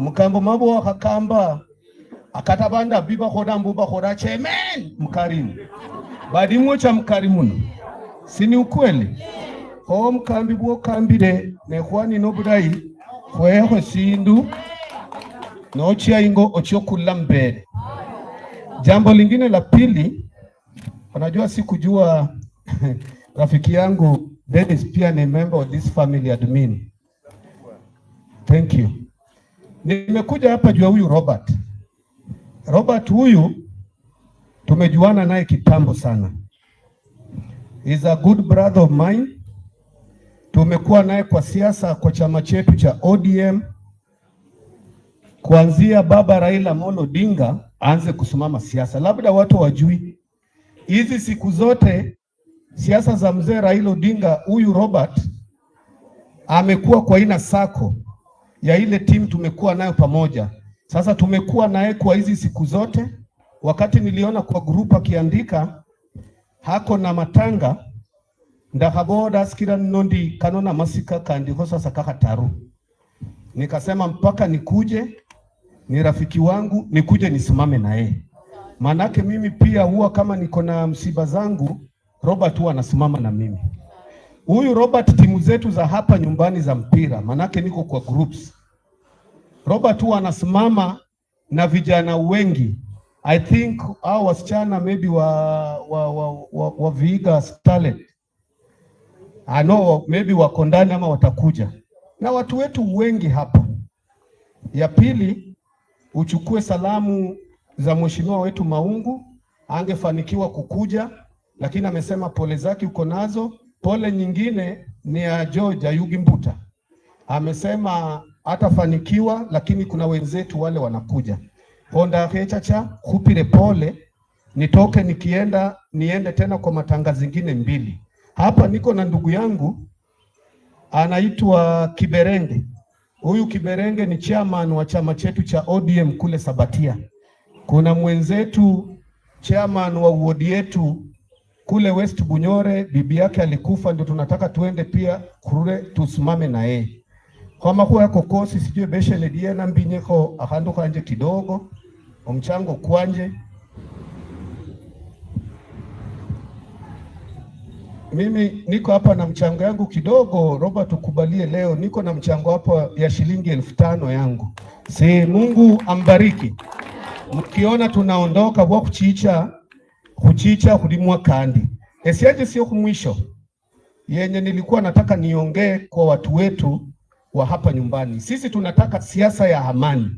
omukambo mabo akakamba akatabanda biba khoda mbuba khoda chemen mkarimu badimwo cha mkarimu sini ukweli ho mkambi bwo kambire ne khwani no budai khweho sindu no chia ingo ochokula mbele. Jambo lingine la pili, unajua sikujua rafiki yangu Dennis pia ni member of this family admin. Thank you. Nimekuja hapa jua huyu Robert. Robert huyu tumejuana naye kitambo sana. He's a good brother of mine. Tumekuwa naye kwa siasa kwa chama chetu cha ODM. Kuanzia baba Raila Amolo Odinga aanze kusimama siasa. Labda watu wajui hizi siku zote siasa za mzee Raila Odinga, huyu Robert amekuwa kwa ina sako ya ile timu tumekuwa nayo pamoja. Sasa tumekuwa naye kwa hizi siku zote. Wakati niliona kwa grupu akiandika hako na matanga ndahaboda skira nondi kanona masika kandi hosa sakaka taru, nikasema mpaka nikuje, ni rafiki wangu, nikuje nisimame na yeye. Manake mimi pia huwa kama niko na msiba zangu, Robert huwa anasimama na mimi. Huyu Robert timu zetu za hapa nyumbani za mpira, manake niko kwa groups, Robert huwa anasimama na vijana wengi. I think hao wasichana maybe wa Vihiga Starlet, I know maybe wako ndani ama watakuja, na watu wetu wengi hapa. Ya pili, uchukue salamu za mheshimiwa wetu Maungu, angefanikiwa kukuja lakini amesema pole zake uko nazo. Pole nyingine ni ya George Ayugi Mbuta, amesema hatafanikiwa lakini kuna wenzetu wale wanakuja. Honda hechacha kupire pole, nitoke niende tena kwa matanga zingine mbili. Hapa niko na ndugu yangu anaitwa Kiberenge. Huyu Kiberenge ni chairman wa chama chetu cha ODM kule Sabatia. Kuna mwenzetu chairman wa ward yetu kule West Bunyore, bibi yake alikufa, ndio tunataka tuende pia kurure tusimame na yeye. Kwa makuwa yako kosi sijue beshe ledie na mbinyeko akando kanje kidogo omchango kwanje. Mimi niko hapa na mchango yangu kidogo. Robert, tukubalie leo niko na mchango hapa ya shilingi 5,000 yangu. Si Mungu ambariki. Mkiona tunaondoka kwa kuchicha kulimwa kandi. Esiaje sio kumwisho. Yenye nilikuwa nataka niongee kwa watu wetu wa hapa nyumbani. Sisi tunataka siasa ya amani.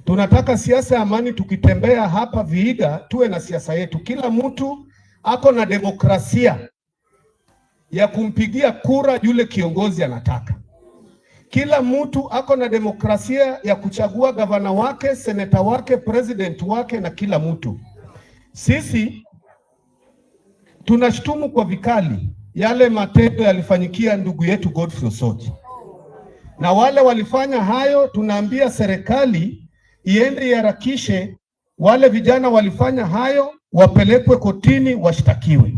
Tunataka siasa ya amani. Tukitembea hapa Vihiga tuwe na siasa yetu. Kila mtu ako na demokrasia ya kumpigia kura yule kiongozi anataka. Kila mtu ako na demokrasia ya kuchagua gavana wake, seneta wake, president wake na kila mtu. Sisi tunashtumu kwa vikali yale matendo yalifanyikia ndugu yetu Godfrey Osotsi. Na wale walifanya hayo, tunaambia serikali iende iharakishe wale vijana walifanya hayo, wapelekwe kotini washtakiwe.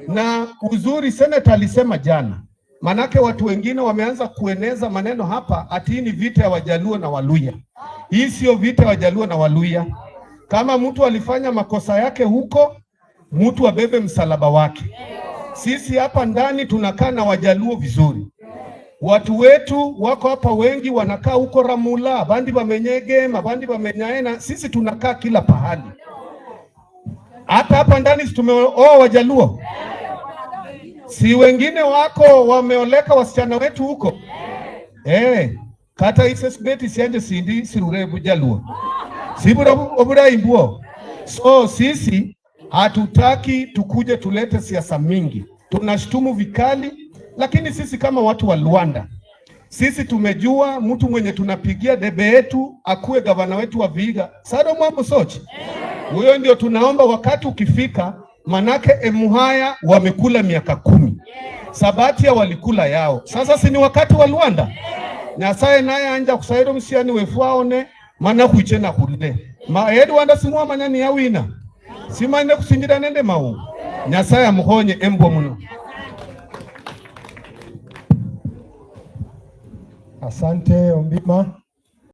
Na uzuri seneta alisema jana, manake watu wengine wameanza kueneza maneno hapa ati ni vita ya Wajaluo na Waluya. Hii sio vita ya Wajaluo na Waluya. Kama mtu alifanya makosa yake huko, mtu abebe msalaba wake. Sisi hapa ndani tunakaa na Wajaluo vizuri. Watu wetu wako hapa wengi wanakaa huko Ramula, abandi bamenyege, abandi bamenyaena. Sisi tunakaa kila pahali. Hata hapa ndani tumeoa Wajaluo. Si wengine wako wameoleka wasichana wetu huko. Kata isesbeti sianje sindi sirure Bujaluo. Sibura obura imbuo. So sisi hatutaki tukuje tulete siasa mingi. Tunashtumu vikali, lakini sisi kama watu wa Luanda, sisi tumejua mtu mwenye tunapigia debe yetu akuwe gavana wetu wa Vihiga, Sado Mwambu Sochi. Huyo ndio tunaomba wakati ukifika, manake Emuhaya wamekula miaka 10. Sabatia walikula yao. Sasa si ni wakati wa Luanda. Nyasaye naye anja kusairo msiani wefuaone mana kuichena kuride. Maedu wanda simua manyani ya wina. Simane kusinjida nende mau. Nyasaye amuhonye embo muno. Asante Ombima.